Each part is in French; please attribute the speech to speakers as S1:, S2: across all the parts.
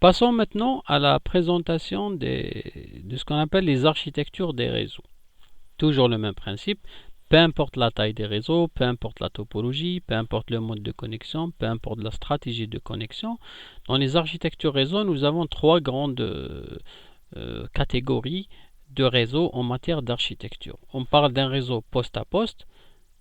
S1: Passons maintenant à la présentation de ce qu'on appelle les architectures des réseaux. Toujours le même principe, peu importe la taille des réseaux, peu importe la topologie, peu importe le mode de connexion, peu importe la stratégie de connexion. Dans les architectures réseau, nous avons trois grandes catégories de réseaux en matière d'architecture. On parle d'un réseau poste à poste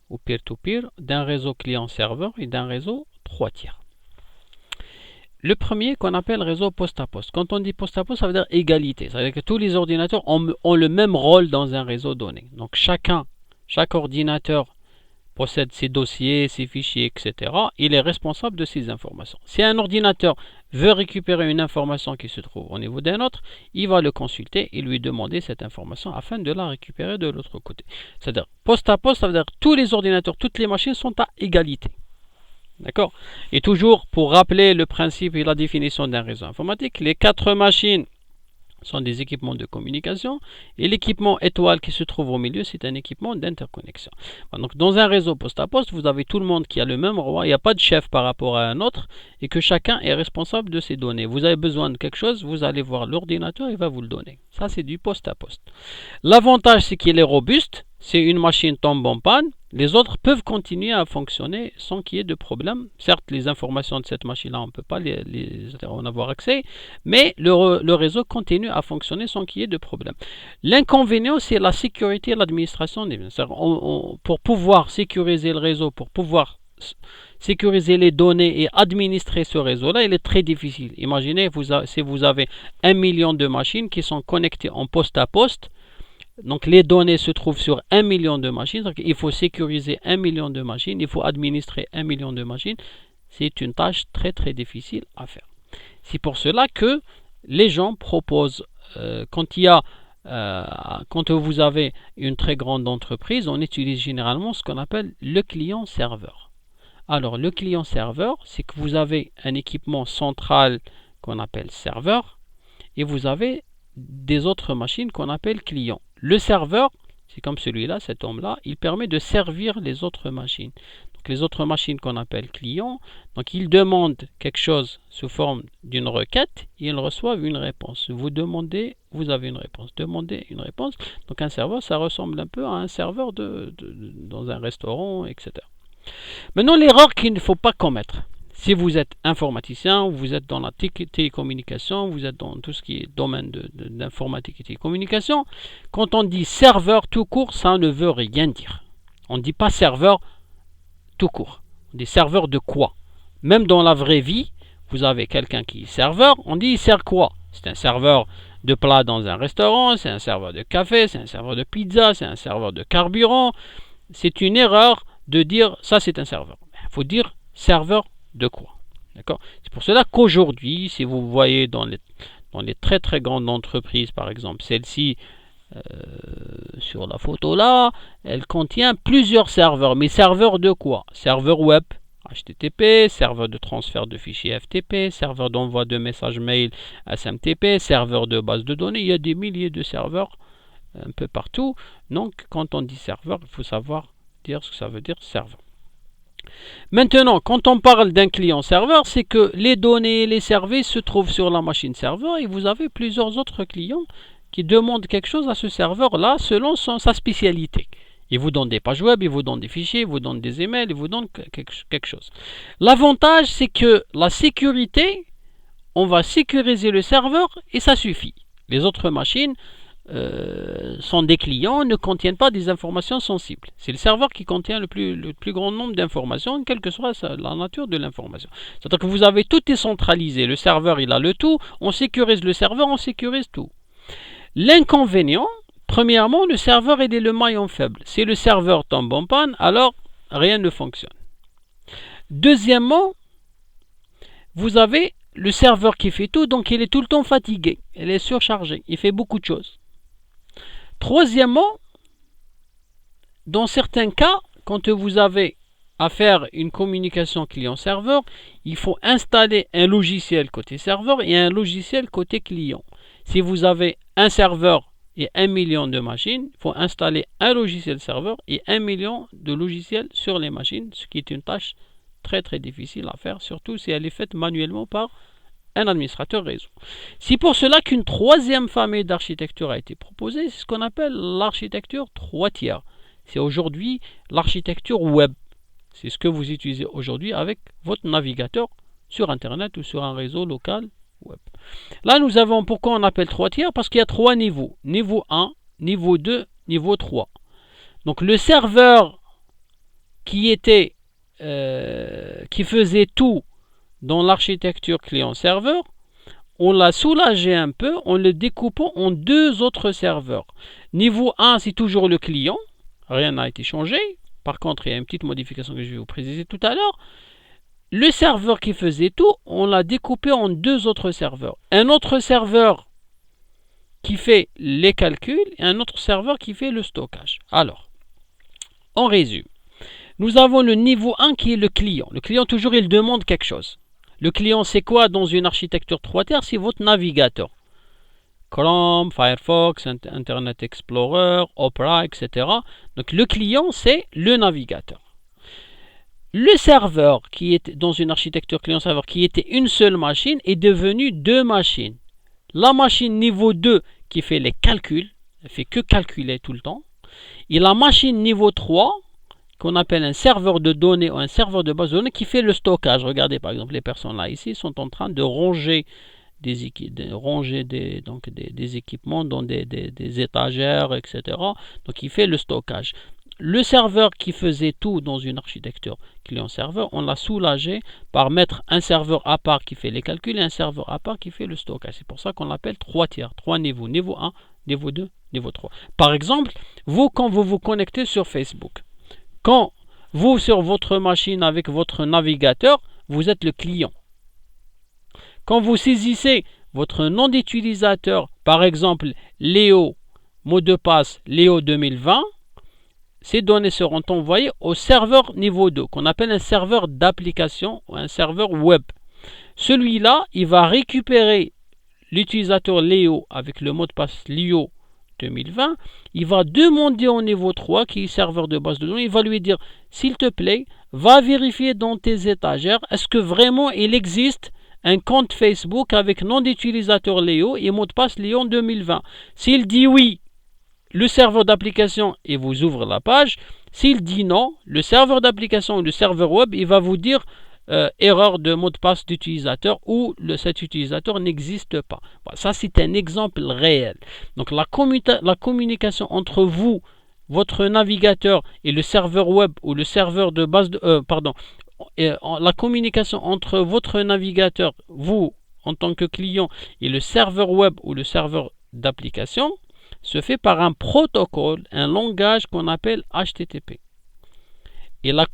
S1: ou peer-to-peer, d'un réseau client-serveur et d'un réseau 3 tiers. Le premier qu'on appelle réseau poste à poste. Quand on dit poste à poste, ça veut dire égalité. Ça veut dire que tous les ordinateurs ont le même rôle dans un réseau donné. Donc chaque ordinateur possède ses dossiers, ses fichiers, etc. Il est responsable de ces informations. Si un ordinateur veut récupérer une information qui se trouve au niveau d'un autre, il va le consulter et lui demander cette information afin de la récupérer de l'autre côté. C'est-à-dire, poste à poste, ça veut dire que tous les ordinateurs, toutes les machines sont à égalité. D'accord? Et toujours, pour rappeler le principe et la définition d'un réseau informatique, les 4 machines sont des équipements de communication et l'équipement étoile qui se trouve au milieu, c'est un équipement d'interconnexion. Donc dans un réseau poste à poste, vous avez tout le monde qui a le même roi, il n'y a pas de chef par rapport à un autre et que chacun est responsable de ses données. Vous avez besoin de quelque chose, vous allez voir l'ordinateur, il va vous le donner. Ça, c'est du poste à poste. L'avantage, c'est qu'il est robuste. Si une machine tombe en panne, les autres peuvent continuer à fonctionner sans qu'il y ait de problème. Certes, les informations de cette machine-là, on ne peut pas en avoir accès, mais le réseau continue à fonctionner sans qu'il y ait de problème. L'inconvénient, c'est la sécurité et l'administration des biens. Pour pouvoir sécuriser le réseau, pour pouvoir sécuriser les données et administrer ce réseau-là, il est très difficile. Imaginez, si vous avez 1 million de machines qui sont connectées en poste à poste, donc les données se trouvent sur 1 million de machines, donc il faut sécuriser 1 million de machines, il faut administrer 1 million de machines. C'est une tâche très très difficile à faire. C'est pour cela que les gens proposent, quand vous avez une très grande entreprise, on utilise généralement ce qu'on appelle le client-serveur. Alors le client-serveur, c'est que vous avez un équipement central qu'on appelle serveur et vous avez des autres machines qu'on appelle clients. Le serveur, c'est comme celui-là, cet homme-là, il permet de servir les autres machines. Donc les autres machines qu'on appelle clients, donc ils demandent quelque chose sous forme d'une requête et ils reçoivent une réponse. Vous demandez, vous avez une réponse. Demandez une réponse. Donc un serveur, ça ressemble un peu à un serveur dans un restaurant, etc. Maintenant, l'erreur qu'il ne faut pas commettre. Si vous êtes informaticien, vous êtes dans la télécommunication, vous êtes dans tout ce qui est domaine d'informatique et télécommunication, quand on dit serveur tout court, ça ne veut rien dire. On ne dit pas serveur tout court. On dit serveur de quoi? Même dans la vraie vie, vous avez quelqu'un qui est serveur, on dit il sert quoi? C'est un serveur de plat dans un restaurant, c'est un serveur de café, c'est un serveur de pizza, c'est un serveur de carburant. C'est une erreur de dire ça c'est un serveur. Il faut dire serveur de quoi. D'accord? C'est pour cela qu'aujourd'hui, si vous voyez dans les très très grandes entreprises, par exemple celle-ci sur la photo là, elle contient plusieurs serveurs. Mais serveurs de quoi? Serveur web, HTTP, serveur de transfert de fichiers FTP, serveur d'envoi de messages mail SMTP, serveur de base de données. Il y a des milliers de serveurs un peu partout. Donc quand on dit serveur, il faut savoir dire ce que ça veut dire serveur. Maintenant, quand on parle d'un client-serveur, c'est que les données, les services se trouvent sur la machine serveur et vous avez plusieurs autres clients qui demandent quelque chose à ce serveur-là selon sa spécialité. Ils vous donnent des pages web, ils vous donnent des fichiers, ils vous donnent des emails, ils vous donnent quelque chose. L'avantage, c'est que la sécurité, on va sécuriser le serveur et ça suffit. Les autres machines sont des clients, ne contiennent pas des informations sensibles. C'est le serveur qui contient le plus grand nombre d'informations, quelle que soit la nature de l'information. C'est-à-dire que vous avez tout décentralisé. Le serveur, il a le tout. On sécurise le serveur, on sécurise tout. L'inconvénient, premièrement, le serveur est le maillon faible. Si le serveur tombe en panne, alors rien ne fonctionne. Deuxièmement, vous avez le serveur qui fait tout, donc il est tout le temps fatigué. Il est surchargé. Il fait beaucoup de choses. Troisièmement, dans certains cas, quand vous avez à faire une communication client-serveur, il faut installer un logiciel côté serveur et un logiciel côté client. Si vous avez un serveur et 1 million de machines, il faut installer un logiciel serveur et 1 million de logiciels sur les machines, ce qui est une tâche très très difficile à faire, surtout si elle est faite manuellement par un administrateur réseau. C'est pour cela qu'une troisième famille d'architecture a été proposée, c'est ce qu'on appelle l'architecture 3 tiers. C'est aujourd'hui l'architecture web. C'est ce que vous utilisez aujourd'hui avec votre navigateur sur Internet ou sur un réseau local web. Là, nous avons, pourquoi on appelle 3 tiers? Parce qu'il y a 3 niveaux. Niveau 1, niveau 2, niveau 3. Donc le serveur qui faisait tout dans l'architecture client-serveur, on l'a soulagé un peu en le découpant en 2 autres serveurs. Niveau 1, c'est toujours le client, rien n'a été changé. Par contre, il y a une petite modification que je vais vous préciser tout à l'heure. Le serveur qui faisait tout, on l'a découpé en 2 autres serveurs. Un autre serveur qui fait les calculs et un autre serveur qui fait le stockage. Alors, on résume. Nous avons le niveau 1 qui est le client. Le client, toujours, il demande quelque chose. Le client, c'est quoi dans une architecture 3 tiers? C'est votre navigateur. Chrome, Firefox, Internet Explorer, Opera, etc. Donc, le client, c'est le navigateur. Le serveur qui est dans une architecture client-serveur qui était une seule machine est devenu 2 machines. La machine niveau 2 qui fait les calculs, elle fait que calculer tout le temps. Et la machine niveau 3 qu'on appelle un serveur de données ou un serveur de base de données qui fait le stockage. Regardez par exemple les personnes là ici sont en train de ranger des équipements dans des étagères, etc. Donc il fait le stockage. Le serveur qui faisait tout dans une architecture client-serveur, on l'a soulagé par mettre un serveur à part qui fait les calculs et un serveur à part qui fait le stockage. C'est pour ça qu'on l'appelle 3 tiers, 3 niveaux. Niveau 1, niveau 2, niveau 3. Par exemple, quand vous vous connectez sur Facebook, quand vous, sur votre machine avec votre navigateur, vous êtes le client. Quand vous saisissez votre nom d'utilisateur, par exemple Léo, mot de passe Léo 2020, ces données seront envoyées au serveur niveau 2, qu'on appelle un serveur d'application ou un serveur web. Celui-là, il va récupérer l'utilisateur Léo avec le mot de passe Léo 2020, il va demander au niveau 3, qui est serveur de base de données, il va lui dire, s'il te plaît, va vérifier dans tes étagères, est-ce que vraiment il existe un compte Facebook avec nom d'utilisateur Léo et mot de passe Léon 2020. S'il dit oui, le serveur d'application, il vous ouvre la page. S'il dit non, le serveur d'application ou le serveur web, il va vous dire erreur de mot de passe d'utilisateur ou cet utilisateur n'existe pas. Voilà, ça, c'est un exemple réel. Donc, la communication entre vous, votre navigateur et le serveur web ou le serveur de base de... la communication entre votre navigateur, vous, en tant que client, et le serveur web ou le serveur d'application se fait par un protocole, un langage qu'on appelle HTTP. Et la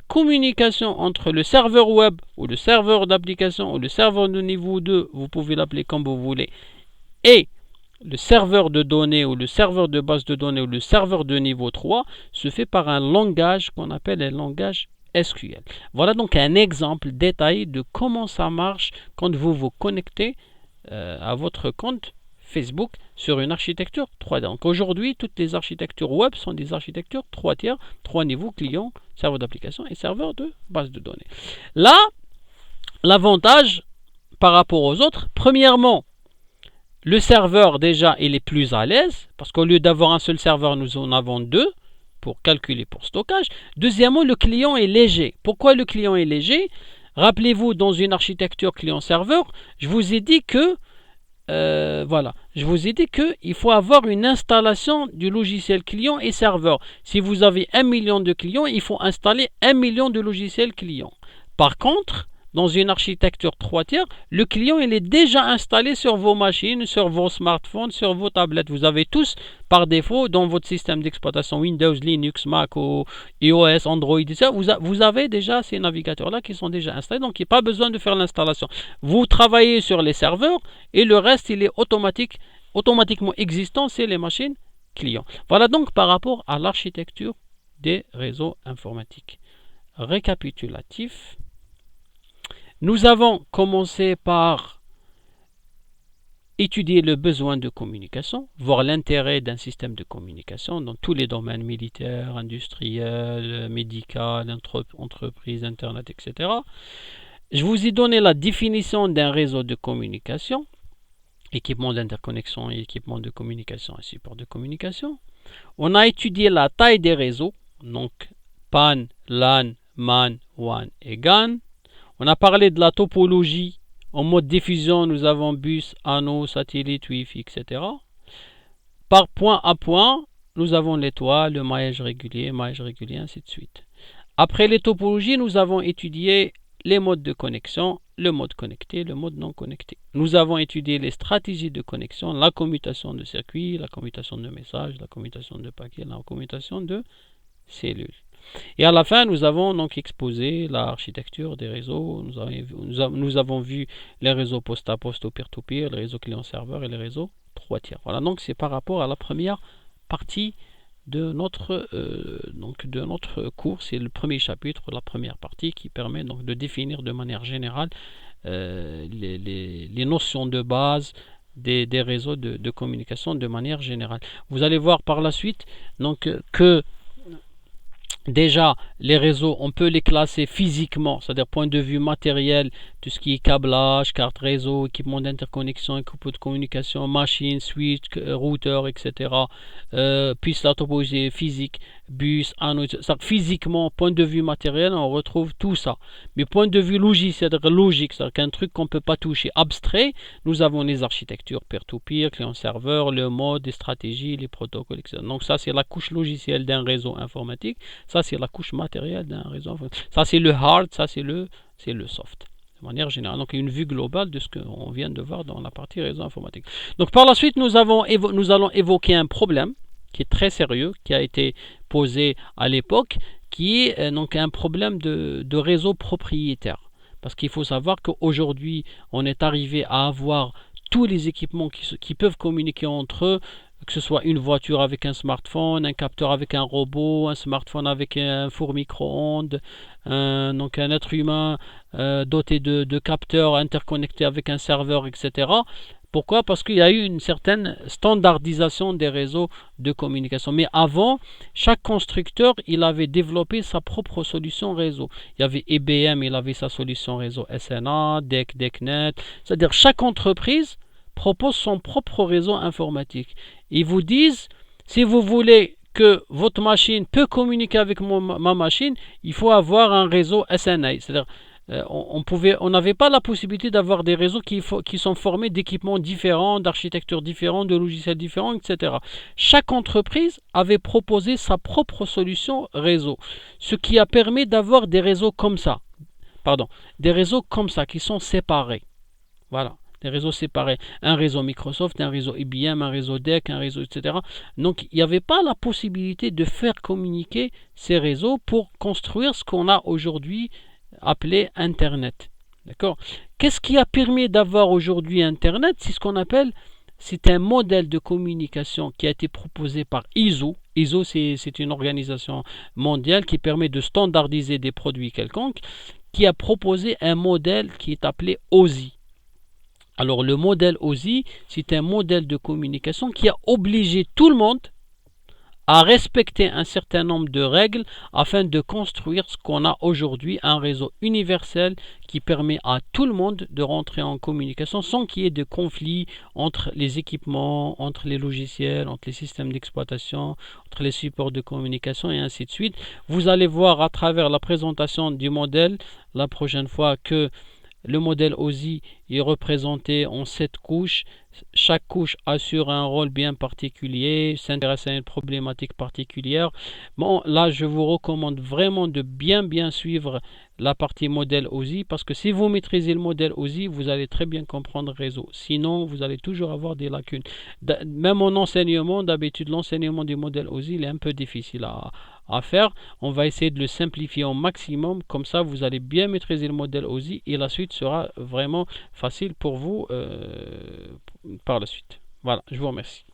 S1: communication entre le serveur web ou le serveur d'application ou le serveur de niveau 2, vous pouvez l'appeler comme vous voulez, et le serveur de données ou le serveur de base de données ou le serveur de niveau 3 se fait par un langage qu'on appelle un langage SQL. Voilà donc un exemple détaillé de comment ça marche quand vous vous connectez à votre compte Facebook sur une architecture 3D. Donc aujourd'hui, toutes les architectures web sont des architectures 3 tiers, 3 niveaux, client, serveur d'application et serveur de base de données. Là, l'avantage par rapport aux autres, premièrement, le serveur déjà il est plus à l'aise parce qu'au lieu d'avoir un seul serveur, nous en avons 2 pour calculer, pour stockage. Deuxièmement, le client est léger. Pourquoi le client est léger? Rappelez-vous, dans une architecture client-serveur, je vous ai dit que qu'il faut avoir une installation du logiciel client et serveur. Si vous avez 1 million de clients, il faut installer 1 million de logiciels clients. Par contre, dans une architecture 3 tiers, le client il est déjà installé sur vos machines, sur vos smartphones, sur vos tablettes. Vous avez tous par défaut dans votre système d'exploitation Windows, Linux, Mac, iOS, Android, etc. Vous avez déjà ces navigateurs-là qui sont déjà installés, donc il n'y a pas besoin de faire l'installation. Vous travaillez sur les serveurs et le reste il est automatiquement existant, c'est les machines clients. Voilà donc par rapport à l'architecture des réseaux informatiques. Récapitulatif. Nous avons commencé par étudier le besoin de communication, voir l'intérêt d'un système de communication dans tous les domaines militaires, industriels, médical, entreprises, Internet, etc. Je vous ai donné la définition d'un réseau de communication, équipement d'interconnexion et équipement de communication et support de communication. On a étudié la taille des réseaux, donc PAN, LAN, MAN, WAN et GAN. On a parlé de la topologie. En mode diffusion, nous avons bus, anneau, satellite, Wi-Fi, etc. Par point à point, nous avons l'étoile, le maillage régulier, ainsi de suite. Après les topologies, nous avons étudié les modes de connexion, le mode connecté, le mode non connecté. Nous avons étudié les stratégies de connexion, la commutation de circuits, la commutation de messages, la commutation de paquets, la commutation de cellules. Et à la fin, nous avons donc exposé l'architecture des réseaux. Nous avons vu les réseaux poste à poste ou peer-to-peer, les réseaux client-serveur et les réseaux 3 tiers. Voilà, donc c'est par rapport à la première partie de notre cours. C'est le premier chapitre, la première partie qui permet donc de définir de manière générale les notions de base des réseaux de communication de manière générale. Vous allez voir par la suite donc que déjà, les réseaux, on peut les classer physiquement, c'est-à-dire point de vue matériel, tout ce qui est câblage, carte réseau, équipement d'interconnexion, équipement de communication, machine, switch, routeur, etc. Puis la topologie physique, bus, anneau, physiquement, point de vue matériel, on retrouve tout ça. Mais point de vue logique, c'est-à-dire logique, c'est-à-dire qu'un truc qu'on ne peut pas toucher, abstrait, nous avons les architectures peer-to-peer, client-serveur, le mode, les stratégies, les protocoles, etc. Donc ça, c'est la couche logicielle d'un réseau informatique. Ça, c'est la couche matérielle d'un réseau informatique. Ça, c'est le hard, ça, c'est le soft. De manière générale. Donc, une vue globale de ce qu'on vient de voir dans la partie réseau informatique. Donc, par la suite, nous allons évoquer un problème qui est très sérieux, qui a été posé à l'époque, qui est donc un problème de réseau propriétaire. Parce qu'il faut savoir qu'aujourd'hui, on est arrivé à avoir tous les équipements qui peuvent communiquer entre eux, que ce soit une voiture avec un smartphone, un capteur avec un robot, un smartphone avec un four micro-ondes, donc un être humain doté de capteurs interconnectés avec un serveur, etc. Pourquoi? Parce qu'il y a eu une certaine standardisation des réseaux de communication. Mais avant, chaque constructeur, il avait développé sa propre solution réseau. Il y avait IBM, il avait sa solution réseau SNA, DEC, DECnet. C'est-à-dire chaque entreprise propose son propre réseau informatique. Ils vous disent, si vous voulez que votre machine peut communiquer avec ma machine, il faut avoir un réseau SNA. C'est-à-dire, on n'avait pas la possibilité d'avoir des réseaux qui sont formés d'équipements différents, d'architectures différentes, de logiciels différents, etc. Chaque entreprise avait proposé sa propre solution réseau, ce qui a permis d'avoir des réseaux comme ça. Des réseaux comme ça qui sont séparés. Voilà. Des réseaux séparés, un réseau Microsoft, un réseau IBM, un réseau DEC, un réseau, etc. Donc, il n'y avait pas la possibilité de faire communiquer ces réseaux pour construire ce qu'on a aujourd'hui appelé Internet. D'accord? Qu'est-ce qui a permis d'avoir aujourd'hui Internet? C'est un modèle de communication qui a été proposé par ISO. ISO, c'est une organisation mondiale qui permet de standardiser des produits quelconques, qui a proposé un modèle qui est appelé OSI. Alors le modèle OSI, c'est un modèle de communication qui a obligé tout le monde à respecter un certain nombre de règles afin de construire ce qu'on a aujourd'hui, un réseau universel qui permet à tout le monde de rentrer en communication sans qu'il y ait de conflit entre les équipements, entre les logiciels, entre les systèmes d'exploitation, entre les supports de communication et ainsi de suite. Vous allez voir à travers la présentation du modèle la prochaine fois que le modèle OSI est représenté en 7 couches. Chaque couche assure un rôle bien particulier, s'intéresse à une problématique particulière. Bon, là, je vous recommande vraiment de bien suivre la partie modèle OSI parce que si vous maîtrisez le modèle OSI, vous allez très bien comprendre le réseau. Sinon, vous allez toujours avoir des lacunes. Même en enseignement, d'habitude, l'enseignement du modèle OSI il est un peu difficile à faire. On va essayer de le simplifier au maximum. Comme ça, vous allez bien maîtriser le modèle OSI et la suite sera vraiment facile pour vous par la suite. Voilà, je vous remercie.